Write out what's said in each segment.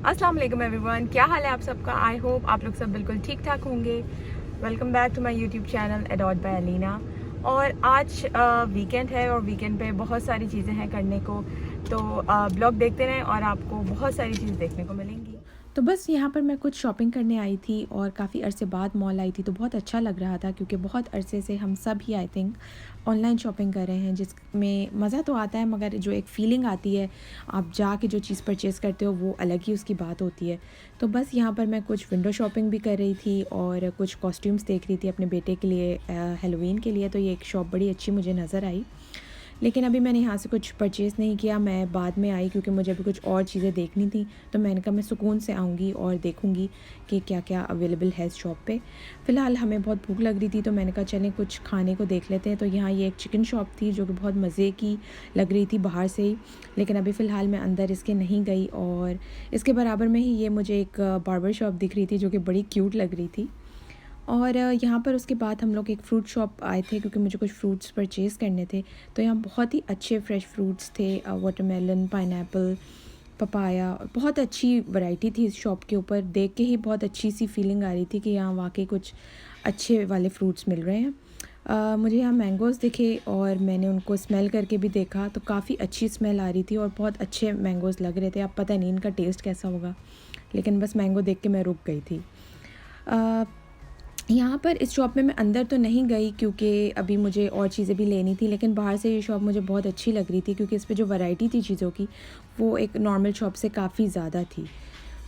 अस्सलाम वालेकुम एवरीवन, क्या हाल है आप सबका। आई होप आप लोग सब बिल्कुल ठीक ठाक होंगे। Welcome back to my YouTube channel एडॉट बाय अलीना। और आज वीकेंड है और वीकेंड पे बहुत सारी चीज़ें हैं करने को, तो ब्लॉग देखते रहें और आपको बहुत सारी चीज़ देखने को मिलेंगी। तो बस यहाँ पर मैं कुछ शॉपिंग करने आई थी और काफ़ी अरसे बाद मॉल आई थी, तो बहुत अच्छा लग रहा था क्योंकि बहुत अरसे से हम सब ही आई थिंक ऑनलाइन शॉपिंग कर रहे हैं, जिसमें मज़ा तो आता है मगर जो एक फ़ीलिंग आती है आप जाके जो चीज़ परचेज़ करते हो वो अलग ही उसकी बात होती है। तो बस यहाँ पर मैं कुछ विंडो शॉपिंग भी कर रही थी और कुछ कॉस्ट्यूम्स देख रही थी अपने बेटे के लिए हेलोवीन के लिए। तो ये एक शॉप बड़ी अच्छी मुझे नज़र आई, लेकिन अभी मैंने यहाँ से कुछ परचेज़ नहीं किया, मैं बाद में आई क्योंकि मुझे अभी कुछ और चीज़ें देखनी थी। तो मैंने कहा मैं सुकून से आऊँगी और देखूँगी कि क्या क्या अवेलेबल है इस शॉप पे। फ़िलहाल हमें बहुत भूख लग रही थी तो मैंने कहा चलें कुछ खाने को देख लेते हैं। तो यहाँ ये एक चिकन शॉप थी जो कि बहुत मज़े की लग रही थी बाहर से ही, लेकिन अभी फ़िलहाल मैं अंदर इसके नहीं गई। और इसके बराबर में ही ये मुझे एक बार्बर शॉप दिख रही थी जो कि बड़ी क्यूट लग रही थी। और यहाँ पर उसके बाद हम लोग एक फ़्रूट शॉप आए थे क्योंकि मुझे कुछ फ्रूट्स परचेज़ करने थे। तो यहाँ बहुत ही अच्छे फ्रेश फ्रूट्स थे, वाटरमेलन, पाइनएप्पल, पपाया, बहुत अच्छी वैरायटी थी इस शॉप के ऊपर। देख के ही बहुत अच्छी सी फीलिंग आ रही थी कि यहाँ वाकई कुछ अच्छे वाले फ्रूट्स मिल रहे हैं। मुझे यहाँ मैंगोज़ दिखे और मैंने उनको स्मेल करके भी देखा तो काफ़ी अच्छी स्मेल आ रही थी और बहुत अच्छे मैंगोज़ लग रहे थे। अब पता नहीं इनका टेस्ट कैसा होगा, लेकिन बस मैंगो देख के मैं रुक गई थी। यहाँ पर इस शॉप में मैं अंदर तो नहीं गई क्योंकि अभी मुझे और चीज़ें भी लेनी थी, लेकिन बाहर से ये शॉप मुझे बहुत अच्छी लग रही थी क्योंकि इस पे जो वैरायटी थी चीज़ों की वो एक नॉर्मल शॉप से काफ़ी ज़्यादा थी।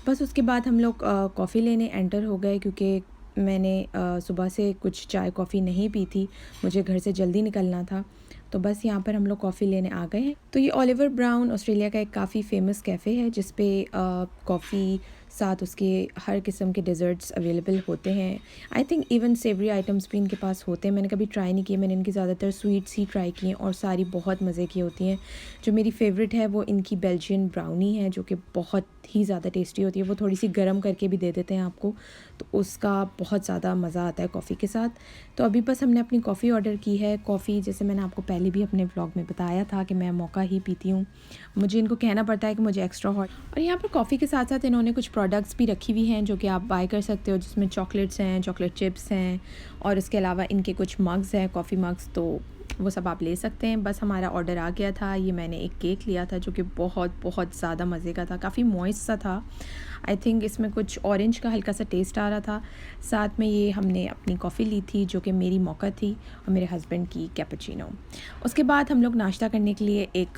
बस उसके बाद हम लोग कॉफ़ी लेने एंटर हो गए क्योंकि मैंने सुबह से कुछ चाय कॉफ़ी नहीं पी थी, मुझे घर से जल्दी निकलना था। तो बस यहाँ पर हम लोग कॉफ़ी लेने आ गए हैं। तो ये ओलिवर ब्राउन ऑस्ट्रेलिया का एक काफ़ी फ़ेमस कैफ़े है जिस पे कॉफ़ी साथ उसके हर किस्म के डेज़र्ट्स अवेलेबल होते हैं। I think even savoury items भी इनके पास होते हैं। मैंने कभी ट्राई नहीं किए, मैंने इनकी ज़्यादातर स्वीट्स ही ट्राई किए और सारी बहुत मज़े की होती हैं। जो मेरी फ़ेवरेट है वो इनकी बेल्जियन ब्राउनी है जो कि बहुत ही ज़्यादा टेस्टी होती है। वो थोड़ी सी गर्म करके भी दे देते हैं आपको, तो उसका बहुत ज़्यादा मज़ा आता है कॉफ़ी के साथ। तो अभी बस हमने अपनी कॉफ़ी ऑर्डर की है। कॉफ़ी जैसे मैंने आपको पहले भी अपने व्लॉग में बताया था कि मैं मौका ही पीती हूँ, मुझे इनको कहना पड़ता है कि मुझे एक्स्ट्रा हॉट। और यहाँ पर कॉफ़ी के साथ साथ इन्होंने कुछ प्रोडक्ट्स भी रखी हुई हैं जो कि आप बाय कर सकते हो, जिसमें चॉकलेट्स हैं, चॉकलेट चिप्स हैं और इसके अलावा इनके कुछ मग्स हैं, कॉफ़ी मग्स, तो वो सब आप ले सकते हैं। बस हमारा ऑर्डर आ गया था। ये मैंने एक केक लिया था जो कि बहुत बहुत ज़्यादा मज़े का था, काफ़ी मॉइस्ट सा था। आई थिंक इसमें कुछ ऑरेंज का हल्का सा टेस्ट आ रहा था। साथ में ये हमने अपनी कॉफ़ी ली थी जो कि मेरी मौका थी और मेरे हस्बैंड की कैपुचिनो। उसके बाद हम लोग नाश्ता करने के लिए एक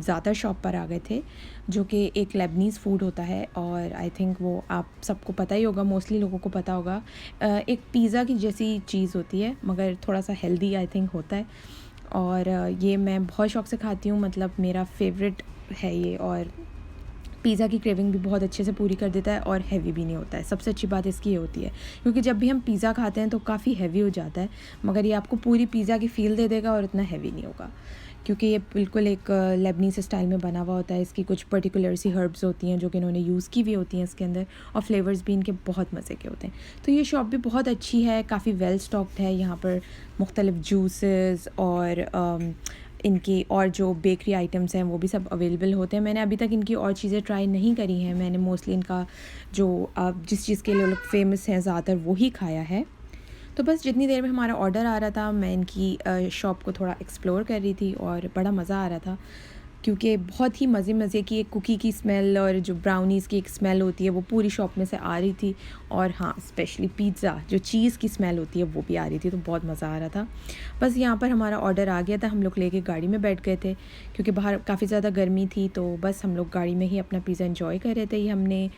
ज़ातर शॉप पर आ गए थे जो कि एक लेबनीज़ फूड होता है और आई थिंक वो आप सबको पता ही होगा, मोस्टली लोगों को पता होगा। एक पिज़्ज़ा की जैसी चीज़ होती है मगर थोड़ा सा हेल्दी आई थिंक होता है। और ये मैं बहुत शौक़ से खाती हूँ, मतलब मेरा फेवरेट है ये। और पिज़्ज़ा की क्रेविंग भी बहुत अच्छे से पूरी कर देता है और हैवी भी नहीं होता है। सबसे अच्छी बात इसकी ये होती है क्योंकि जब भी हम पिज़्ज़ा खाते हैं तो काफ़ी हैवी हो जाता है, मगर ये आपको पूरी पिज़्ज़ा की फ़ील दे देगा और इतना हैवी नहीं होगा क्योंकि ये बिल्कुल एक लेबनीज़ स्टाइल में बना हुआ होता है। इसकी कुछ पर्टिकुलर सी हर्ब्स होती हैं जो कि इन्होंने यूज़ की हुई होती हैं इसके अंदर, और फ्लेवर्स भी इनके बहुत मज़े के होते हैं। तो ये शॉप भी बहुत अच्छी है, काफ़ी वेल स्टॉक्ड है। यहाँ पर मुख्तलिफ़ जूसेस और इनकी और जो बेकरी आइटम्स हैं वो भी सब अवेलेबल होते हैं। मैंने अभी तक इनकी और चीज़ें ट्राई नहीं करी हैं, मैंने मोस्टली इनका जो जिस चीज़ के लिए लोग फेमस हैं ज़्यादातर वो ही खाया है। तो बस जितनी देर में हमारा ऑर्डर आ रहा था मैं इनकी शॉप को थोड़ा एक्सप्लोर कर रही थी और बड़ा मज़ा आ रहा था क्योंकि बहुत ही मज़े की एक कुकी की स्मेल और जो ब्राउनीज़ की एक स्मेल होती है वो पूरी शॉप में से आ रही थी। और हाँ, स्पेशली पिज़्ज़ा जो चीज़ की स्मेल होती है वो भी आ रही थी, तो बहुत मज़ा आ रहा था। बस यहाँ पर हमारा ऑर्डर आ गया था, हम लोग लेके गाड़ी में बैठ गए थे क्योंकि बाहर काफ़ी ज़्यादा गर्मी थी। तो बस हम लोग गाड़ी में ही अपना पिज़्ज़ा एंजॉय कर रहे थे। ये हमने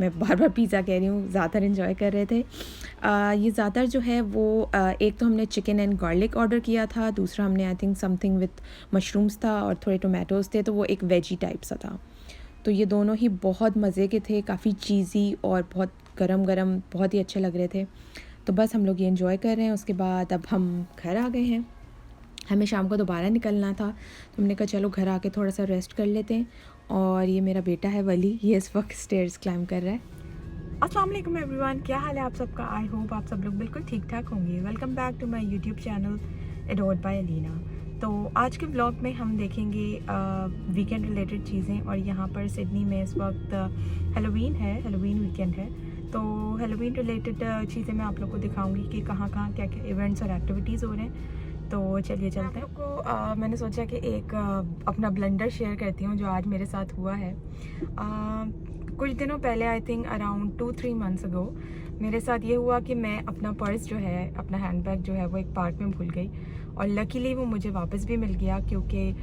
मैं बार बार पिज़्ज़ा कह रही हूँ, ज़्यादातर एंजॉय कर रहे थे। ये ज़्यादातर जो है वो एक तो हमने चिकन एंड गार्लिक ऑर्डर किया था, दूसरा हमने I think something with mushrooms था और थोड़े टोमेटोज़ थे, तो वो एक वेजी टाइप सा था। तो ये दोनों ही बहुत मज़े के थे, काफ़ी चीज़ी और बहुत गरम गरम, बहुत ही अच्छे लग रहे थे। तो बस हम लोग ये एंजॉय कर रहे हैं। उसके बाद अब हम घर आ गए हैं, हमें शाम को दोबारा निकलना था, तो हमने कहा चलो घर आके थोड़ा सा रेस्ट कर लेते हैं। और ये मेरा बेटा है वली, ये इस वक्त स्टेयर्स क्लाइंब कर रहा है। अस्सलाम वालेकुम एवरीवन, क्या हाल है आप सबका। आई होप आप सब लोग बिल्कुल ठीक ठाक होंगे। Welcome back to my YouTube channel एडॉट बाय अलीना। तो आज के ब्लॉग में हम देखेंगे वीकेंड रिलेटेड चीज़ें। और यहाँ पर सिडनी में इस वक्त हेलोवीन वीकेंड है, तो हेलोवीन रिलेटेड चीज़ें मैं आप लोग को दिखाऊंगी कि कहाँ कहाँ क्या क्या इवेंट्स और एक्टिविटीज़ हो रहे हैं। तो चलिए चलते हैं। आप लोग को मैंने सोचा कि एक अपना ब्लंडर शेयर करती हूँ जो आज मेरे साथ हुआ है। कुछ दिनों पहले, I think around 2-3 months ago, मेरे साथ ये हुआ कि मैं अपना पर्स जो है, अपना हैंडबैग जो है वो एक पार्क में भूल गई। और लकीली वो मुझे वापस भी मिल गया, क्योंकि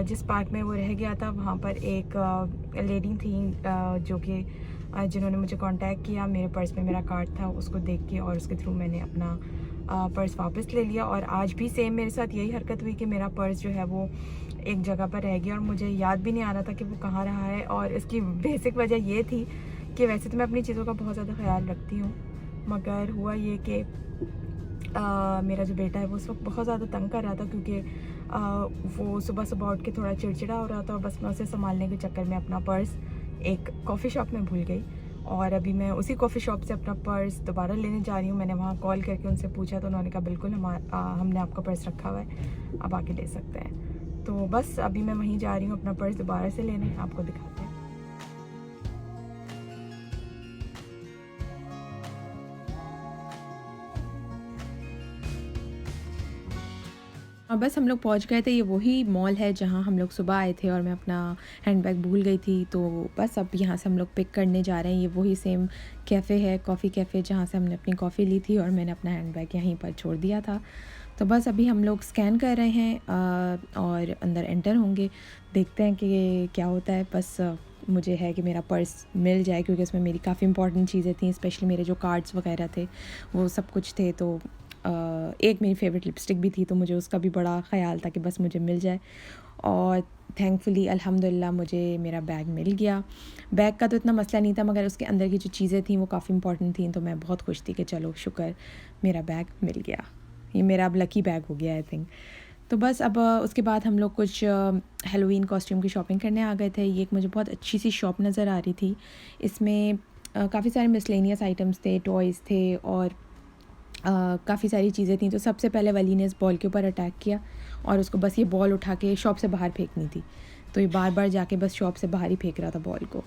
जिस पार्क में वो रह गया था वहाँ पर एक लेडी थी जो कि जिन्होंने मुझे कांटेक्ट किया। मेरे पर्स में मेरा कार्ड था, उसको देख के और उसके थ्रू मैंने अपना पर्स वापस ले लिया। और आज भी सेम मेरे साथ यही हरकत हुई कि मेरा पर्स जो है वो एक जगह पर रह गया और मुझे याद भी नहीं आ रहा था कि वो कहाँ रहा है। और इसकी बेसिक वजह ये थी कि वैसे तो मैं अपनी चीज़ों का बहुत ज़्यादा ख्याल रखती हूँ, मगर हुआ ये कि मेरा जो बेटा है वो उस वक्त बहुत ज़्यादा तंग कर रहा था, क्योंकि वो सुबह सुबह उठ के थोड़ा चिड़चिड़ा हो रहा था। और बस मैं उसे संभालने के चक्कर में अपना पर्स एक कॉफ़ी शॉप में भूल गई। और अभी मैं उसी कॉफ़ी शॉप से अपना पर्स दोबारा लेने जा रही हूँ। मैंने वहाँ कॉल करके उनसे पूछा तो उन्होंने कहा बिल्कुल हमने आपका पर्स रखा हुआ है, आप आके ले सकते हैं। तो बस अभी मैं वहीं जा रही हूँ अपना पर्स दोबारा से लेने, आपको दिखाते हैं। और बस हम लोग पहुंच गए थे। ये वही मॉल है जहां हम लोग सुबह आए थे और मैं अपना हैंडबैग भूल गई थी। तो बस अब यहां से हम लोग पिक करने जा रहे हैं। ये वही सेम कैफ़े है, कॉफ़ी कैफ़े, जहां से हमने अपनी कॉफ़ी ली थी और मैंने अपना हैंडबैग यहीं पर छोड़ दिया था। तो बस अभी हम लोग स्कैन कर रहे हैं और अंदर एंटर होंगे। देखते हैं कि क्या होता है। बस मुझे है कि मेरा पर्स मिल जाए, क्योंकि इसमें मेरी काफ़ी इंपॉर्टेंट चीज़ें थी, स्पेशली मेरे जो कार्ड्स वगैरह थे वो सब कुछ थे। तो एक मेरी फेवरेट लिपस्टिक भी थी, तो मुझे उसका भी बड़ा ख़्याल था कि बस मुझे मिल जाए। और थैंकफुली अल्हम्दुलिल्लाह मुझे मेरा बैग मिल गया। बैग का तो इतना मसला नहीं था, मगर उसके अंदर की जो चीज़ें थी वो काफ़ी इंपॉर्टेंट थी। तो मैं बहुत खुश थी कि चलो शुक्र मेरा बैग मिल गया। ये मेरा अब लकी बैग हो गया आई थिंक। तो बस अब उसके बाद हम लोग कुछ हेलोवीन कॉस्ट्यूम की शॉपिंग करने आ गए थे। ये एक मुझे बहुत अच्छी सी शॉप नज़र आ रही थी। इसमें काफ़ी सारे मिसलेनियस आइटम्स थे, टॉयज़ थे और काफ़ी सारी चीज़ें थी। तो सबसे पहले वली ने इस बॉल के ऊपर अटैक किया और उसको बस ये बॉल उठा के शॉप से बाहर फेंकनी थी। तो ये बार बार जाके बस शॉप से बाहर ही फेंक रहा था बॉल को।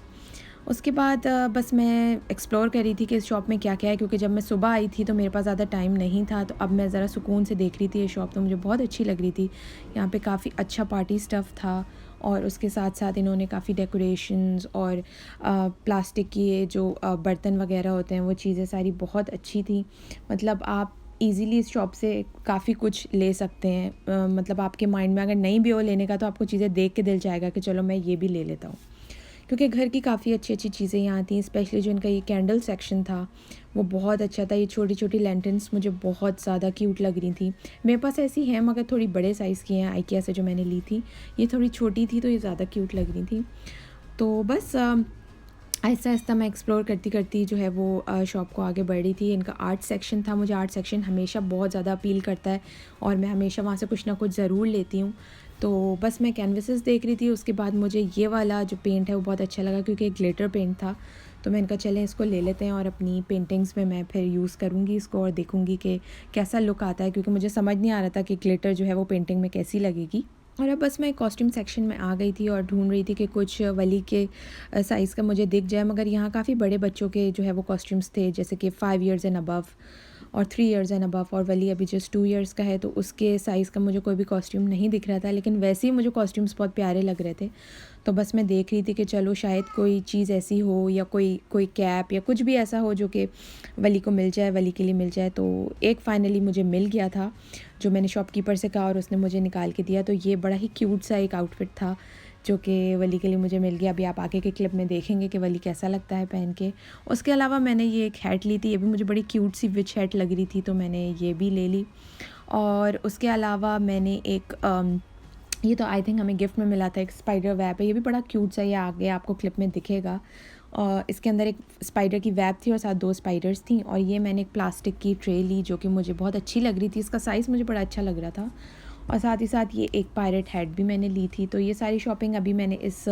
उसके बाद बस मैं एक्सप्लोर कर रही थी कि इस शॉप में क्या क्या है, क्योंकि जब मैं सुबह आई थी तो मेरे पास ज़्यादा टाइम नहीं था। तो अब मैं ज़रा सुकून से देख रही थी ये शॉप, तो मुझे बहुत अच्छी लग रही थी। यहाँ पे काफ़ी अच्छा पार्टी स्टफ़ था और उसके साथ साथ इन्होंने काफ़ी डेकोरेशंस और प्लास्टिक की ये जो बर्तन वगैरह होते हैं वो चीज़ें सारी बहुत अच्छी थी। मतलब आप ईज़िली इस शॉप से काफ़ी कुछ ले सकते हैं। मतलब आपके माइंड में अगर नहीं भी हो लेने का, तो आपको चीज़ें देख के दिल जाएगा कि चलो मैं ये भी ले लेता हूँ, क्योंकि घर की काफ़ी अच्छी अच्छी चीज़ें यहाँ थी। स्पेशली जो इनका ये कैंडल सेक्शन था वो बहुत अच्छा था। ये छोटी छोटी लैंटर्न्स मुझे बहुत ज़्यादा क्यूट लग रही थी। मेरे पास ऐसी हैं मगर थोड़ी बड़े साइज़ की हैं आइकिया से जो मैंने ली थी। ये थोड़ी छोटी थी तो ये ज़्यादा क्यूट लग रही थी। तो बस आहिस्ता आहिस्ता मैं एक्सप्लोर करती करती जो है वो शॉप को आगे बढ़ रही थी। इनका आर्ट सेक्शन था। मुझे आर्ट सेक्शन हमेशा बहुत ज़्यादा अपील करता है और मैं हमेशा वहाँ से कुछ ना कुछ ज़रूर लेती हूँ। तो बस मैं कैनवसेस देख रही थी। उसके बाद मुझे ये वाला जो पेंट है वो बहुत अच्छा लगा, क्योंकि एक ग्लिटर पेंट था। तो मैं इनका चलें इसको ले लेते हैं और अपनी पेंटिंग्स में मैं फिर यूज़ करूँगी इसको और देखूँगी कि कैसा लुक आता है, क्योंकि मुझे समझ नहीं आ रहा था कि ग्लिटर जो है वो पेंटिंग में कैसी लगेगी। और अब बस मैं कॉस्ट्यूम सेक्शन में आ गई थी और ढूंढ रही थी कि कुछ वली के साइज़ का मुझे दिख जाए, मगर यहाँ काफ़ी बड़े बच्चों के जो है वो कॉस्ट्यूम्स थे, जैसे कि 5 इयर्स एंड अबव और 3 इयर्स एंड अबव। और वली अभी जस्ट 2 इयर्स का है, तो उसके साइज़ का मुझे कोई भी कॉस्ट्यूम नहीं दिख रहा था। लेकिन वैसे ही मुझे कॉस्ट्यूम्स बहुत प्यारे लग रहे थे। तो बस मैं देख रही थी कि चलो शायद कोई चीज़ ऐसी हो या कोई कैप या कुछ भी ऐसा हो जो कि वली को मिल जाए, वली के लिए मिल जाए। तो एक फ़ाइनली मुझे मिल गया था जो मैंने शॉपकीपर से कहा और उसने मुझे निकाल के दिया। तो ये बड़ा ही क्यूट सा एक आउटफिट था जो कि वली के लिए मुझे मिल गया। अभी आप आगे के क्लिप में देखेंगे कि वली कैसा लगता है पहन के। उसके अलावा मैंने ये एक हैट ली थी, ये भी मुझे बड़ी क्यूट सी विच हैट लग रही थी, तो मैंने ये भी ले ली। और उसके अलावा मैंने एक ये तो आई थिंक हमें गिफ्ट में मिला था, एक स्पाइडर वेब है। ये भी बड़ा क्यूट सा, ये आगे आपको क्लिप में दिखेगा। और इसके अंदर एक स्पाइडर की वेब थी और साथ 2 स्पाइडर्स थी। और ये मैंने एक प्लास्टिक की ट्रे ली जो कि मुझे बहुत अच्छी लग रही थी। इसका साइज़ मुझे बड़ा अच्छा लग रहा था। और साथ ही साथ ये एक पायरेट हेड भी मैंने ली थी। तो ये सारी शॉपिंग अभी मैंने इस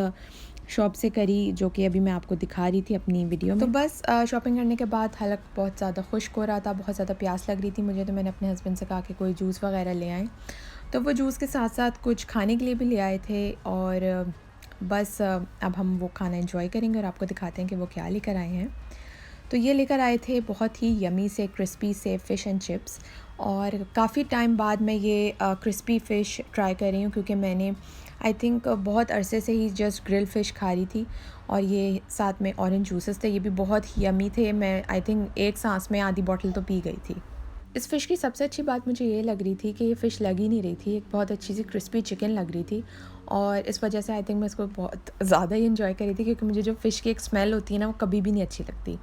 शॉप से करी, जो कि अभी मैं आपको दिखा रही थी अपनी वीडियो में। तो बस शॉपिंग करने के बाद हलक बहुत ज़्यादा खुश्क हो रहा था, बहुत ज़्यादा प्यास लग रही थी मुझे। तो मैंने अपने हस्बैंड से कहा कि कोई जूस वगैरह ले आएँ। तो वो जूस के साथ साथ कुछ खाने के लिए भी ले आए थे और बस अब हम वो खाना एंजॉय करेंगे और आपको दिखाते हैं कि वो क्या लेकर आए हैं। तो ये लेकर आए थे बहुत ही यमी से क्रिस्पी से फ़िश एंड चिप्स, और काफ़ी टाइम बाद मैं ये क्रिस्पी फ़िश ट्राई कर रही हूँ क्योंकि मैंने आई थिंक बहुत अरसे से ही जस्ट ग्रिल फ़िश खा रही थी, और ये साथ में ऑरेंज जूसेस थे, ये भी बहुत ही यमी थे। मैं आई थिंक एक सांस में आधी बॉटल तो पी गई थी। इस फ़िश की सबसे अच्छी बात मुझे ये लग रही थी कि ये फ़िश लग ही नहीं रही थी, एक बहुत अच्छी सी क्रिस्पी चिकन लग रही थी, और इस वजह से आई थिंक मैं इसको बहुत ज़्यादा ही इन्जॉय कर रही थी, क्योंकि मुझे जो फ़िश की एक स्मेल होती है ना, वो कभी भी नहीं अच्छी लगती।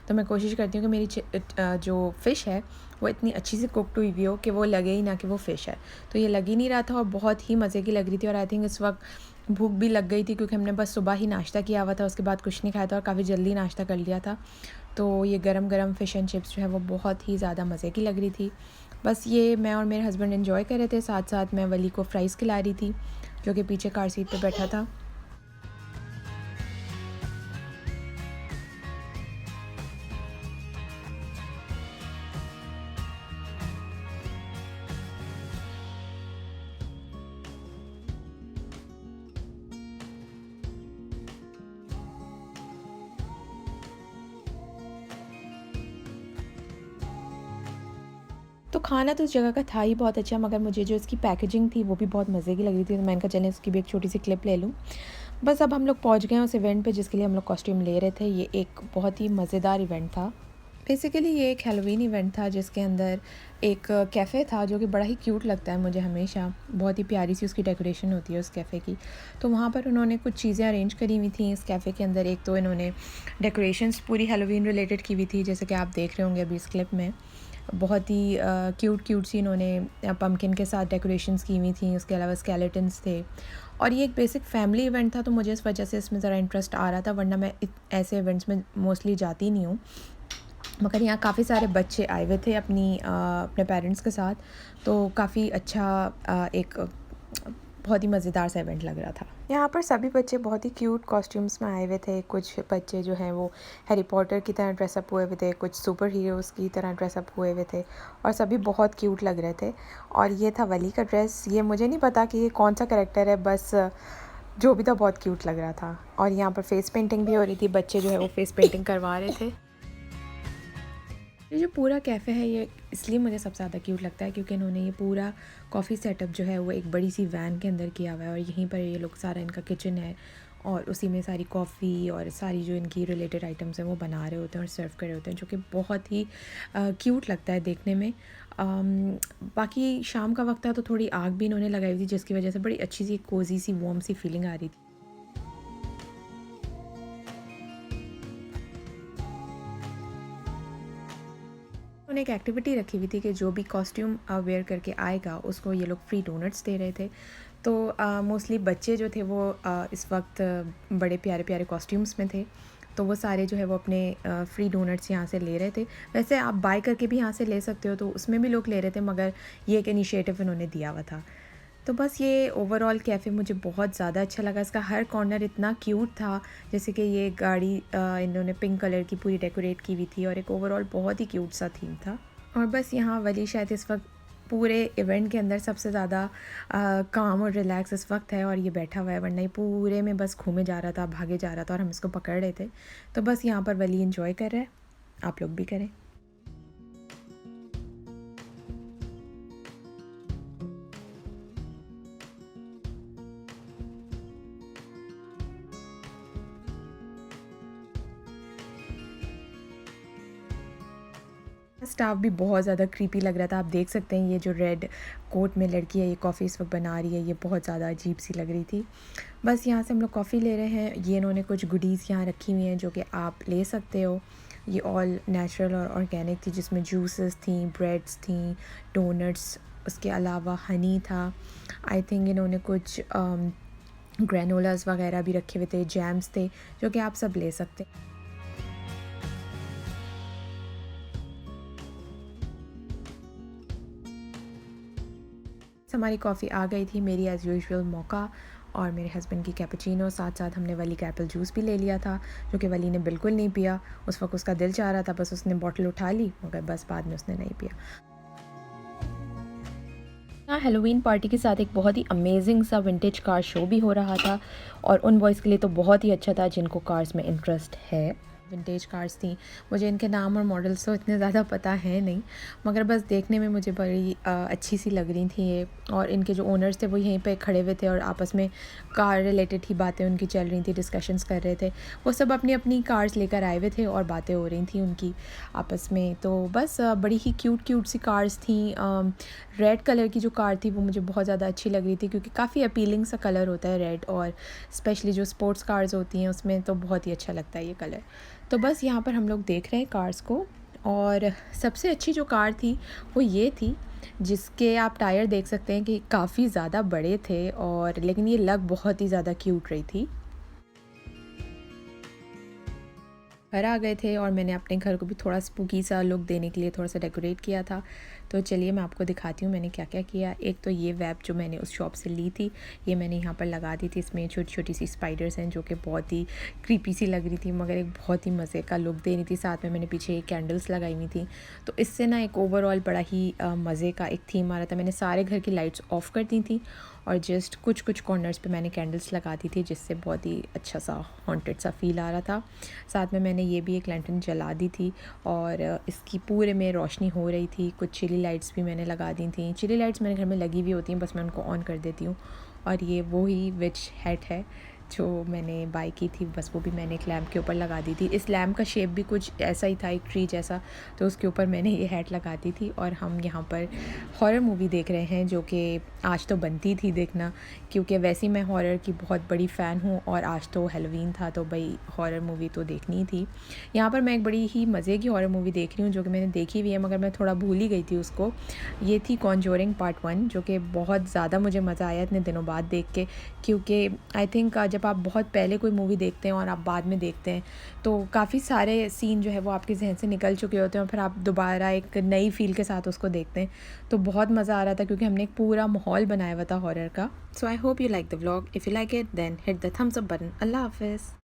तो मैं कोशिश करती हूँ कि मेरी जो फ़िश है वो इतनी अच्छी से कुकड हुई हो कि वो लगे ही ना कि वो फ़िश है। तो ये लग ही नहीं रहा था और बहुत ही मज़े की लग रही थी, और आई थिंक इस वक्त भूख भी लग गई थी क्योंकि हमने बस सुबह ही नाश्ता किया हुआ था, उसके बाद कुछ नहीं खाया था और काफ़ी जल्दी नाश्ता कर लिया था। तो ये गरम गरम फ़िश एंड चिप्स जो है वो बहुत ही ज़्यादा मज़े की लग रही थी। बस ये मैं और मेरे हस्बैंड एंजॉय कर रहे थे, साथ साथ मैं वली को फ्राइज़ खिला रही थी जो कि पीछे कार सीट पे बैठा था। तो खाना तो उस जगह का था ही बहुत अच्छा, मगर मुझे जो इसकी पैकेजिंग थी वो भी बहुत मज़े की लग रही थी, तो मैंने कहा चलें उसकी भी एक छोटी सी क्लिप ले लूँ। बस अब हम लोग पहुँच गए हैं उस इवेंट पे जिसके लिए हम लोग कॉस्ट्यूम ले रहे थे। ये एक बहुत ही मज़ेदार इवेंट था। बेसिकली ये एक हैलोवीन इवेंट था जिसके अंदर एक कैफ़े था जो कि बड़ा ही क्यूट लगता है मुझे हमेशा, बहुत ही प्यारी सी उसकी डेकोरेशन होती है उस कैफ़े की। तो वहाँ पर उन्होंने कुछ चीज़ें अरेंज करी हुई थी इस कैफ़े के अंदर। एक तो इन्होंने डेकोरेशंस पूरी हैलोवीन रिलेटेड की हुई थी, जैसे कि आप देख रहे होंगे अभी इस क्लिप में। बहुत ही क्यूट सी इन्होंने पम्पकिन के साथ डेकोरेशंस की हुई थी, उसके अलावा स्केलेटन्स थे, और ये एक बेसिक फैमिली इवेंट था, तो मुझे इस वजह से इसमें ज़रा इंटरेस्ट आ रहा था, वरना मैं ऐसे इवेंट्स में मोस्टली जाती नहीं हूँ। मगर यहाँ काफ़ी सारे बच्चे आए हुए थे अपने पेरेंट्स के साथ, तो काफ़ी अच्छा एक बहुत ही मज़ेदार सा इवेंट लग रहा था। यहाँ पर सभी बच्चे बहुत ही क्यूट कॉस्ट्यूम्स में आए हुए थे। कुछ बच्चे जो हैं वो हैरी पॉटर की तरह ड्रेसअप हुए हुए थे, कुछ सुपर हीरोज़ की तरह ड्रेसअप हुए हुए थे, और सभी बहुत क्यूट लग रहे थे। और ये था वली का ड्रेस। ये मुझे नहीं पता कि ये कौन सा कैरेक्टर है, बस जो भी था बहुत क्यूट लग रहा था। और यहाँ पर फेस पेंटिंग भी हो रही थी, बच्चे जो है वो फेस पेंटिंग करवा रहे थे। ये जो पूरा कैफ़े है ये इसलिए मुझे सबसे ज़्यादा क्यूट लगता है क्योंकि इन्होंने ये पूरा कॉफ़ी सेटअप जो है वो एक बड़ी सी वैन के अंदर किया हुआ है, और यहीं पर ये लोग सारा इनका किचन है और उसी में सारी कॉफ़ी और सारी जो इनकी रिलेटेड आइटम्स हैं वो बना रहे होते हैं और सर्व कर रहे होते हैं, जो कि बहुत ही क्यूट लगता है देखने में। बाकी शाम का वक्त था तो थोड़ी आग भी इन्होंने लगाई हुई थी जिसकी वजह से बड़ी अच्छी सी कोज़ी सी वार्म सी फीलिंग आ रही थी। उन्होंने एक एक्टिविटी रखी हुई थी कि जो भी कॉस्ट्यूम वेयर करके आएगा उसको ये लोग फ्री डोनट्स दे रहे थे। तो मोस्टली बच्चे जो थे वो इस वक्त बड़े प्यारे प्यारे कॉस्ट्यूम्स में थे, तो वो सारे जो है वो अपने फ्री डोनट्स यहाँ से ले रहे थे। वैसे आप बाय करके भी यहाँ से ले सकते हो, तो उसमें भी लोग ले रहे थे, मगर ये एक इनिशिएटिव इन्होंने दिया हुआ था। तो बस ये ओवरऑल कैफ़े मुझे बहुत ज़्यादा अच्छा लगा। इसका हर कॉर्नर इतना क्यूट था, जैसे कि ये गाड़ी इन्होंने पिंक कलर की पूरी डेकोरेट की हुई थी, और एक ओवरऑल बहुत ही क्यूट सा थीम था। और बस यहाँ वली शायद इस वक्त पूरे इवेंट के अंदर सबसे ज़्यादा काम और रिलैक्स इस वक्त है, और ये बैठा हुआ है, वरना ये पूरे में बस घूमे जा रहा था, भागे जा रहा था, और हम इसको पकड़ रहे थे। तो बस यहाँ पर वली एंजॉय कर रहा है, आप लोग भी करें। स्टाफ भी बहुत ज़्यादा क्रीपी लग रहा था। आप देख सकते हैं ये जो रेड कोट में लड़की है ये कॉफ़ी इस वक्त बना रही है, ये बहुत ज़्यादा अजीब सी लग रही थी। बस यहाँ से हम लोग कॉफ़ी ले रहे हैं। ये इन्होंने कुछ गुडीज़ यहाँ रखी हुई हैं जो कि आप ले सकते हो। ये ऑल नेचुरल और ऑर्गेनिक थी, जिसमें जूसेस थी, ब्रेड्स थी, डोनट्स, उसके अलावा हनी था। आई थिंक इन्होंने कुछ ग्रेनोलास वगैरह भी रखे हुए थे, जैम्स थे, जो कि आप सब ले सकते हैं। हमारी कॉफ़ी आ गई थी, मेरी एज़ यूजुअल मौका और मेरे हस्बैंड की कैपुचिनो, साथ साथ हमने वली का एप्पल जूस भी ले लिया था, जो कि वली ने बिल्कुल नहीं पिया। उस वक्त उसका दिल चाह रहा था, बस उसने बॉटल उठा ली, मगर बस बाद में उसने नहीं पिया। यहाँ हेलोवीन पार्टी के साथ एक बहुत ही अमेजिंग सा विंटेज कार शो भी हो रहा था और उन बॉयज़ के लिए तो बहुत ही अच्छा था जिनको कार्स में इंटरेस्ट है। विंटेज कार्स थी, मुझे इनके नाम और मॉडल्स तो इतने ज़्यादा पता है नहीं, मगर बस देखने में मुझे बड़ी अच्छी सी लग रही थी ये। और इनके जो ओनर्स थे वो यहीं पे खड़े हुए थे और आपस में कार रिलेटेड ही बातें उनकी चल रही थी, डिस्कशंस कर रहे थे। वो सब अपनी अपनी कार्स लेकर आए हुए थे और बातें हो रही थी उनकी आपस में। तो बस बड़ी ही क्यूट सी कार्स थी। रेड कलर की जो कार थी वो मुझे बहुत ज़्यादा अच्छी लग रही थी क्योंकि काफ़ी अपीलिंग सा कलर होता है रेड, और स्पेशली जो स्पोर्ट्स कार्स होती हैं उसमें तो बहुत ही अच्छा लगता है ये कलर। तो बस यहाँ पर हम लोग देख रहे हैं कार्स को, और सबसे अच्छी जो कार थी वो ये थी जिसके आप टायर देख सकते हैं कि काफ़ी ज़्यादा बड़े थे, और लेकिन ये लग बहुत ही ज़्यादा क्यूट रही थी। घर आ गए थे और मैंने अपने घर को भी थोड़ा स्पूकी सा लुक देने के लिए थोड़ा सा डेकोरेट किया था। तो चलिए मैं आपको दिखाती हूँ मैंने क्या क्या किया। एक तो ये वेब जो मैंने उस शॉप से ली थी, ये मैंने यहाँ पर लगा दी थी। इसमें छोटी छोटी सी स्पाइडर्स हैं जो कि बहुत ही क्रीपी सी लग रही थी, मगर एक बहुत ही मज़े का लुक दे रही थी। साथ में मैंने पीछे कैंडल्स लगाई हुई थी, तो इससे ना एक ओवरऑल बड़ा ही मज़े का एक थीम आ रहा था। मैंने सारे घर की लाइट्स ऑफ़ कर दी थी और जस्ट कुछ कुछ कॉर्नर्स पे मैंने कैंडल्स लगा दी थी, जिससे बहुत ही अच्छा सा हॉन्टेड सा फील आ रहा था। साथ में मैंने ये भी एक लैंटर्न जला दी थी और इसकी पूरे में रोशनी हो रही थी। कुछ चिली लाइट्स भी मैंने लगा दी थी। चिली लाइट्स मेरे घर में लगी हुई होती हैं, बस मैं उनको ऑन कर देती हूँ। और ये वही विच हैट है जो मैंने बाय की थी, बस वो भी मैंने एक लैम्प के ऊपर लगा दी थी। इस लैम्प का शेप भी कुछ ऐसा ही था, एक ट्री जैसा, तो उसके ऊपर मैंने ये हैट लगा दी थी। और हम यहाँ पर हॉरर मूवी देख रहे हैं जो कि आज तो बनती थी देखना, क्योंकि वैसे ही मैं हॉरर की बहुत बड़ी फ़ैन हूँ और आज तो हैलोवीन था तो भाई हॉरर मूवी तो देखनी थी। यहाँ पर मैं एक बड़ी ही मज़े की हॉरर मूवी देख रही हूँ जो कि मैंने देखी हुई है, मगर मैं थोड़ा भूल ही गई थी उसको। ये थी कॉन्जोरिंग पार्ट 1, जो कि बहुत ज़्यादा मुझे मज़ा आया इतने दिनों बाद देख के, क्योंकि आई थिंक जब आप बहुत पहले कोई मूवी देखते हैं और आप बाद में देखते हैं तो काफ़ी सारे सीन जो है वो आपके जहन से निकल चुके होते हैं और फिर आप दोबारा एक नई फ़ील के साथ उसको देखते हैं। तो बहुत मज़ा आ रहा था क्योंकि हमने एक पूरा माहौल बनाया हुआ था हॉरर का। So I hope you like the vlog. If you like it then hit the thumbs up button. अल्लाह हाफिज़।